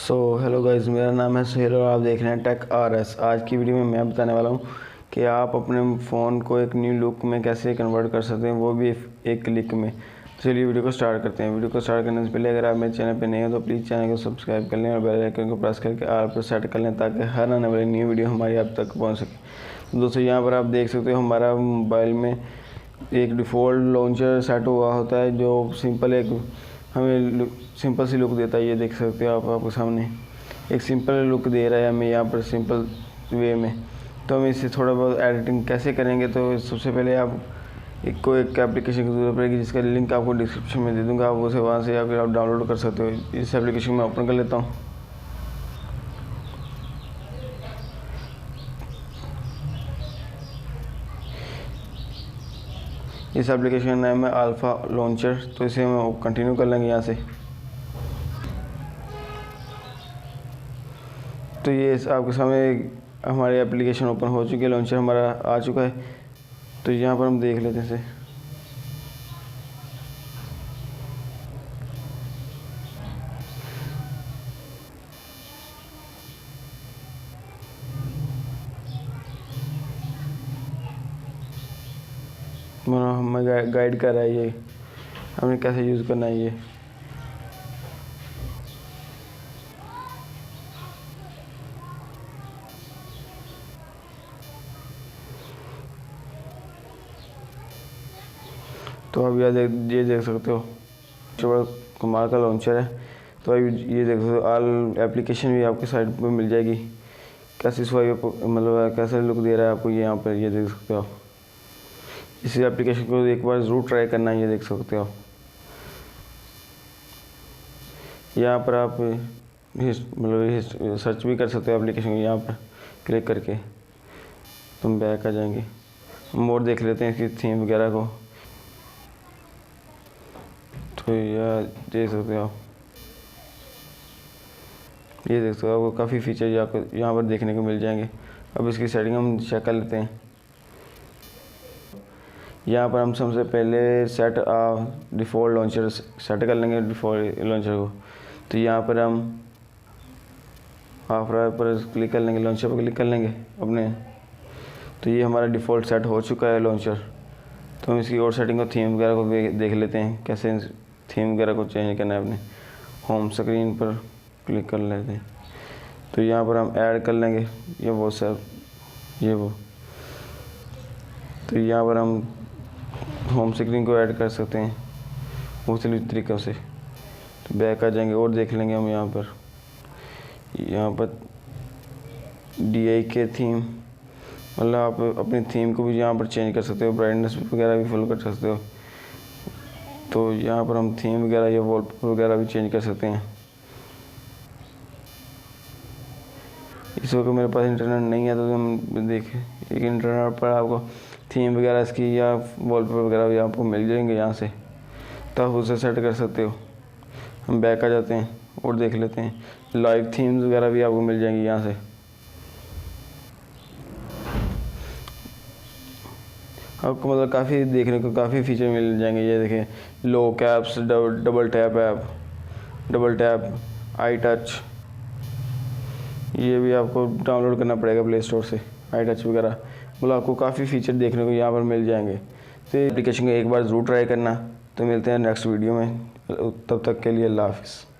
Hello guys, मेरा नाम है सुहेल और आप देख रहे हैं टेक आरएस। आज की वीडियो में मैं बताने वाला हूं कि आप अपने फ़ोन को एक न्यू लुक में कैसे कन्वर्ट कर सकते हैं, वो भी एक क्लिक में। तो चलिए वीडियो को स्टार्ट करते हैं। वीडियो को स्टार्ट करने से पहले अगर आप मेरे चैनल पर नए हो तो प्लीज़ चैनल को सब्सक्राइब कर लें और बेल आइकन को प्रेस करके ऑल पर सेट कर लें ताकि हर आने वाली न्यू वीडियो हमारी आप तक पहुँच सके। तो दोस्तों, यहाँ पर आप देख सकते हो हमारा मोबाइल में एक डिफ़ॉल्ट लॉन्चर सेट हुआ होता है जो सिंपल हमें सिंपल सी लुक देता है। ये देख सकते हो आप, आपके सामने एक सिंपल लुक दे रहा है हमें यहाँ पर सिंपल वे में। तो हम इससे थोड़ा बहुत एडिटिंग कैसे करेंगे, तो सबसे पहले आप एक एप्लीकेशन की ज़रूरत पड़ेगी जिसका लिंक आपको डिस्क्रिप्शन में दे दूँगा। आप उसे वहाँ से आप डाउनलोड कर सकते हो। इस एप्लीकेशन में ओपन कर लेता हूँ। इस एप्लीकेशन का नाम है अल्फ़ा लॉन्चर। तो इसे हम कंटिन्यू कर लेंगे यहाँ से। तो ये आपके सामने हमारी एप्लीकेशन ओपन हो चुकी है, लॉन्चर हमारा आ चुका है। तो यहाँ पर हम देख लेते हैं इसे। हमें गाइड कर रहा है ये हमें कैसे यूज़ करना है। ये तो अब ये देख सकते हो बड़ा कमाल का लॉन्चर है। तो अब ये देख सकते हो ऑल एप्लीकेशन भी आपके साइड पे मिल जाएगी। कैसे स्वाइप मतलब कैसे लुक दे रहा है आपको ये यहाँ पर ये देख सकते हो आप। इस एप्लीकेशन को एक बार ज़रूर ट्राई करना है। ये देख सकते हो आप, यहाँ पर आप मतलब सर्च भी कर सकते हो एप्लीकेशन को यहाँ पर क्लिक करके। तुम बैक आ जाएंगे, हम और देख लेते हैं इसकी थीम वगैरह को। तो यार देख सकते हो आप, ये देख सकते हो आपको काफ़ी फीचर यहाँ पर देखने को मिल जाएंगे। अब इसकी सेटिंग हम चेक कर लेते हैं। यहाँ पर हम सबसे पहले सेट डिफ़ॉल्ट लॉन्चर सेट कर लेंगे डिफ़ॉल्ट लॉन्चर को। तो यहाँ पर हम पर क्लिक कर लेंगे, लॉन्चर पर क्लिक कर लेंगे अपने। तो ये हमारा डिफ़ॉल्ट सेट हो चुका है लॉन्चर। तो हम इसकी और सेटिंग को थीम वगैरह को देख लेते हैं, कैसे थीम वगैरह को चेंज करना है। अपने होम स्क्रीन पर क्लिक कर लेते हैं। तो यहाँ पर हम ऐड कर लेंगे ये वो सब ये वो। तो यहाँ पर हम होम स्क्रीन को ऐड कर सकते हैं मुख्तलिफ तरीक़ों से। तो बैक आ जाएंगे और देख लेंगे हम यहाँ पर DI के थीम, मतलब आप अपनी थीम को भी यहाँ पर चेंज कर सकते हो, ब्राइटनेस वगैरह भी फुल कर सकते हो। तो यहाँ पर हम थीम वगैरह या वॉलपेपर वगैरह भी चेंज कर सकते हैं। इस वक्त मेरे पास इंटरनेट नहीं है तो हम देखें एक इंटरनेट पर आपको थीम वगैरह इसकी या वॉलपेपर वगैरह भी आपको मिल जाएंगे यहाँ से, तो आप उसे सेट कर सकते हो। हम बैक आ जाते हैं और देख लेते हैं लाइव थीम्स वगैरह भी आपको मिल जाएंगी यहाँ से। आपको मतलब काफ़ी देखने को काफ़ी फीचर मिल जाएंगे। ये देखें लो caps, double tap app, double tap, I touch. ये भी आपको डाउनलोड करना पड़ेगा प्ले स्टोर से, आई टच वगैरह। मतलब आपको काफ़ी फीचर देखने को यहाँ पर मिल जाएंगे। तो एप्लीकेशन को एक बार ज़रूर ट्राई करना। तो मिलते हैं नेक्स्ट वीडियो में, तब तक के लिए अल्लाह हाफ़िज़।